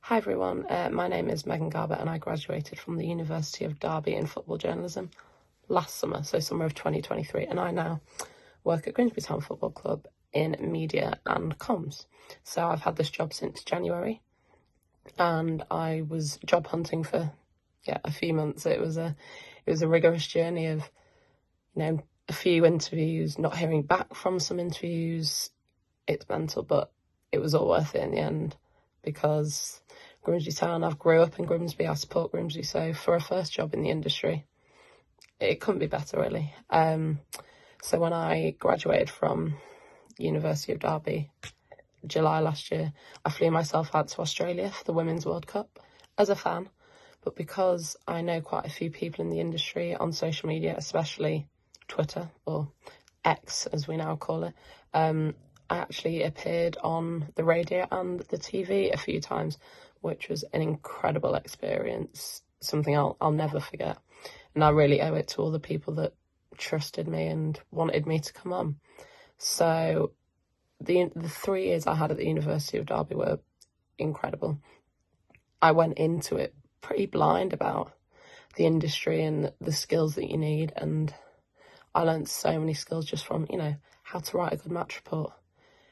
Hi everyone, my name is Megan Garbutt and I graduated from the University of Derby in football journalism last summer, so summer of 2023, and I now work at Grimsby Town Football Club in media and comms. So I've had this job since January and I was job hunting for a few months. It was a rigorous journey of a few interviews, not hearing back from some interviews. It's mental, but it was all worth it in the end because Grimsby Town, I've grew up in Grimsby, I support Grimsby, so for a first job in the industry, it couldn't be better really. So when I graduated from University of Derby, July last year, I flew myself out to Australia for the Women's World Cup as a fan, but because I know quite a few people in the industry on social media, especially Twitter, or X as we now call it, I actually appeared on the radio and the TV a few times, which was an incredible experience, something I'll never forget. And I really owe it to all the people that trusted me and wanted me to come on. So the 3 years I had at the University of Derby were incredible. I went into it pretty blind about the industry and the skills that you need, and I learned so many skills just from, how to write a good match report,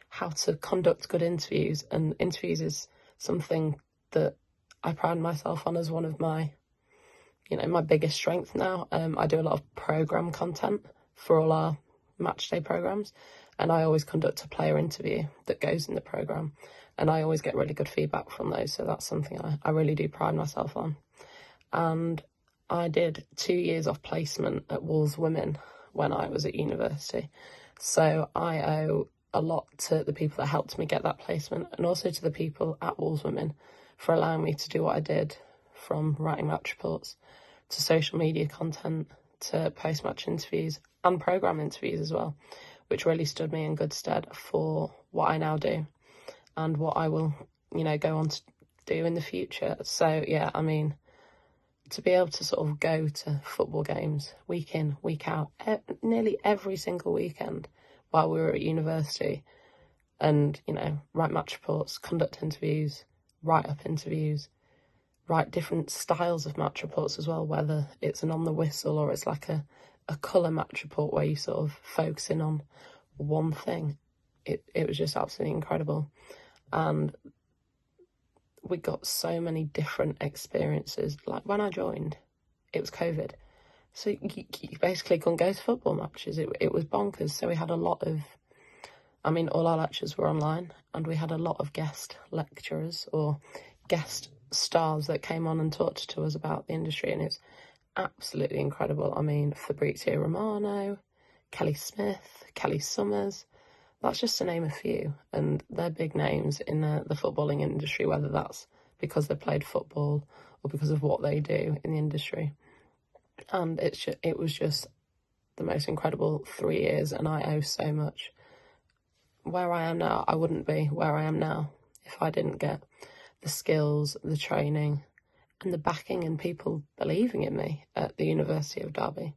how to conduct good interviews, and interviews is something that I pride myself on as one of my, my biggest strength now. I do a lot of programme content for all our match day programmes, and I always conduct a player interview that goes in the programme, and I always get really good feedback from those, so that's something I really do pride myself on. And I did 2 years off placement at Wolves Women when I was at university, so I owe a lot to the people that helped me get that placement, and also to the people at Wolves Women for allowing me to do what I did, from writing match reports to social media content to post-match interviews and programme interviews as well, which really stood me in good stead for what I now do and what I will, go on to do in the future. So yeah, to be able to sort of go to football games week in, week out, nearly every single weekend while we were at university, and, write match reports, conduct interviews, write up interviews, write different styles of match reports as well, whether it's an on the whistle or it's like a colour match report where you sort of focus in on one thing. It was just absolutely incredible. And we got so many different experiences. Like when I joined, it was COVID. So you basically couldn't go to football matches. It was bonkers. So we had a lot of, all our lectures were online, and we had a lot of guest lecturers or guest stars that came on and talked to us about the industry, and it's absolutely incredible. Fabrizio Romano, Kelly Smith, Kelly Summers, that's just to name a few, and they're big names in the footballing industry, whether that's because they played football or because of what they do in the industry. And it was just the most incredible 3 years, and I owe so much. Where I am now, I wouldn't be where I am now if I didn't get the skills, the training, and the backing and people believing in me at the University of Derby.